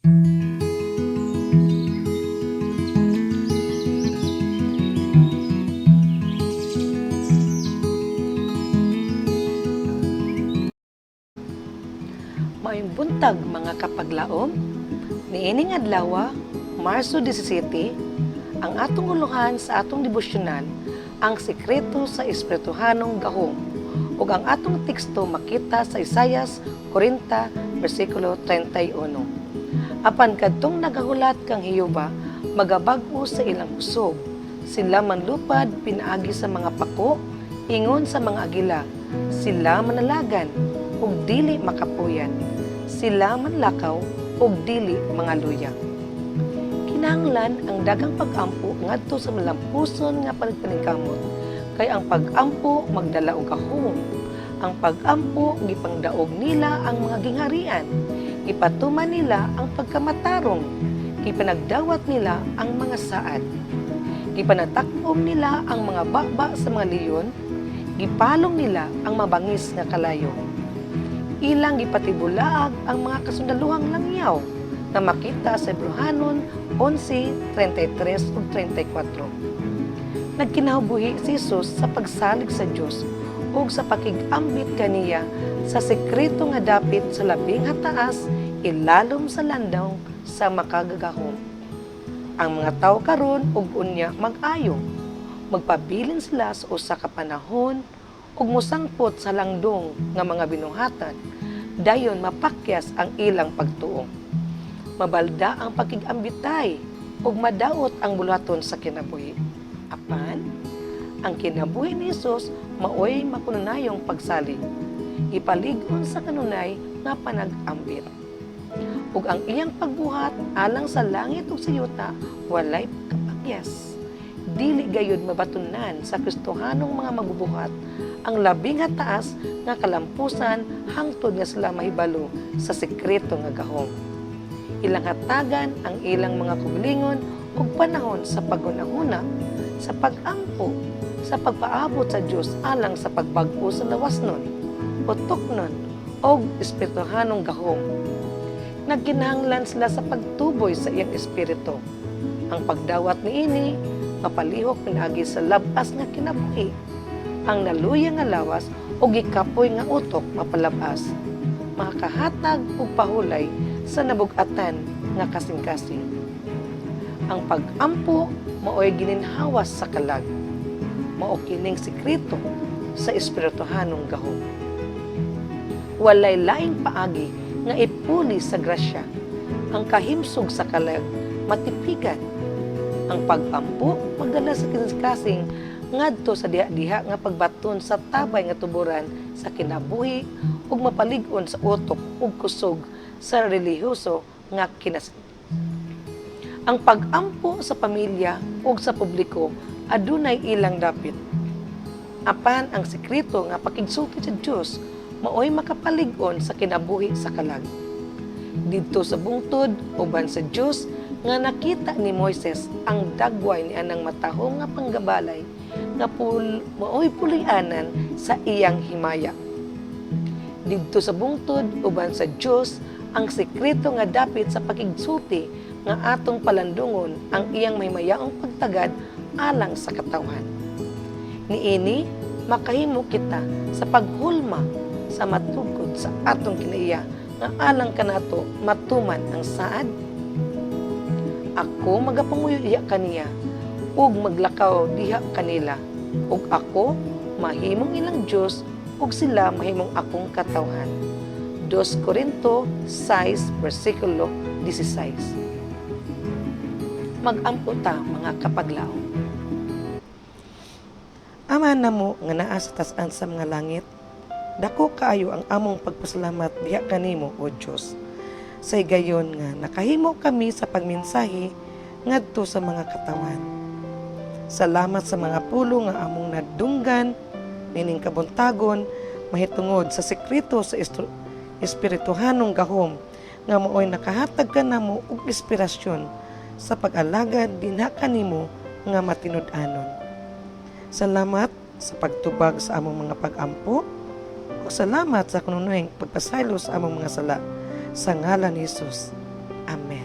Maayong buntag mga kapaglaom, niining adlaw, Marso 17, ang atong uluhan sa atong devosyonal, ang sikreto sa espirituhanong gahom, ug ang atong teksto makita sa Isaias 40, versikulo 31. Apan kadtong nagahulat kang Hiyuba, magabag-o sa ilang kusog, sila manlupad pinaagi sa mga pako, ingon sa mga agila, sila manalagan, ug dili makapuyan. Sila manlakaw ug dili mga luya. Kinahanglan ang dagang pag-ampo ngadto sa malampuson nga panagpaningkamot, kay ang pag-ampo magdala og gahom. Ang pag-ampo gipangdaog nila ang mga gingharian, ipatuman nila ang pagkamatarong, gipanagdawat nila ang mga saad, gipanatak-om nila ang mga baba sa mga leyon, gipalong nila ang mabangis nga kalayo. Ilang gipatibulaag ang mga kasundaluhang langyaw na makita sa Hebrehanon 11:33 ug 34. Nagkinabuhi si Jesus sa pagsalig sa Dios ug sa pakig-ambit kaniya sa sekreto nga dapit sa labing hataas ilalom sa landong sa makagagahom. Ang mga tawo karon ug unya mag-ayo, magpabilin sila sa usa ka panahon ug mosangpot sa langdong nga mga binuhatan, dayon mapakyas ang ilang pagtuo. Mabalda ang pakig-ambitay ug madaot ang bulaton sa kinabuhi. Apan, ang kinabuhi ni Jesus maoy makununayong pagsalig, ipalig-on sa kanunay nga panag-ambit. Ug ang iyang pagbuhat alang sa langit ug sa yuta walay kapakyas. Dili gayud mabatunan sa Kristohanong mga magbubuhat ang labing hataas nga kalampusan hangtod nga sila mahibalo sa sekreto nga gahom. Ilang hatagan ang ilang mga kubilingon ug panahon sa pagunahuna, sa pag-ampo, sa pagpaabot sa Dios alang sa pagbag-o sa lawasnon, utoknon ug espirituhanong gahom. Nagkinahanglan sila sa pagtuboy sa iyang espiritu. Ang pagdawat niini mapalihok pinaagi sa labas nga kinabuhi, ang naluya nga lawas o gikapoy nga utok mapalabas, makahatag ug pahulay sa nabug-atan nga kasing-kasing. Ang pag-ampo maoy gininhawas sa kalag, mao kining sekreto sa espirituhanong gahom. Walay laing paagi nga ipuli sa grasya, ang kahimsog sa kalag matipigan. Ang pag-ampo magdala sa kasing ngadto sa diha-diha nga pagbaton sa tabay nga tuburan sa kinabuhi ug mapalig-on sa utok ug kusog sa relihiyoso nga kinasit. Ang pag-ampo sa pamilya ug sa publiko adunay ilang dapit. Apan ang sekreto nga pakigsulti sa Dios maoy makapalig-on sa kinabuhi sa kalag. Didto sa bungtod uban sa Dios nga nakita ni Moises ang dagway ni anang matahom nga panggabalay nga maoy pulianan sa iyang himaya. Didto sa bungtod uban sa Dios ang sekreto nga dapit sa pakigsulti nga atong palandungon ang iyang mahimayaong pagtagad alang sa katawhan. Niini makahimo kita sa paghulma sa matugod sa atong kinaiya nga alang kanato matuman ang saad. Ako magapanguyo iya kaniya ug maglakaw diha kanila, ug ako mahimong ilang Dios ug sila mahimong akong katawhan. 2 Corinto 6, versikulo 16. Mag-ampo ta mga kapaglaom. Ama namo nga naa sa tas-an sa mga langit, dako kaayo ang among pagpasalamat diha kanimo o Dios. Sa gayon nga nakahimo kami sa pagmensahe ngadto sa mga katawan. Salamat sa mga pulo nga among nadunggan nining kabuntagon mahitungod sa sekreto sa espirituhanong gahom nga maoy nakahatag kanamo og inspirasyon sa pag-alagad dinha kanimo nga matinud-anon. Salamat sa pagtubag sa among mga pag-ampo ug salamat sa kanunayng pagpasaylo sa among mga sala sa ngalan ni Jesus. Amen.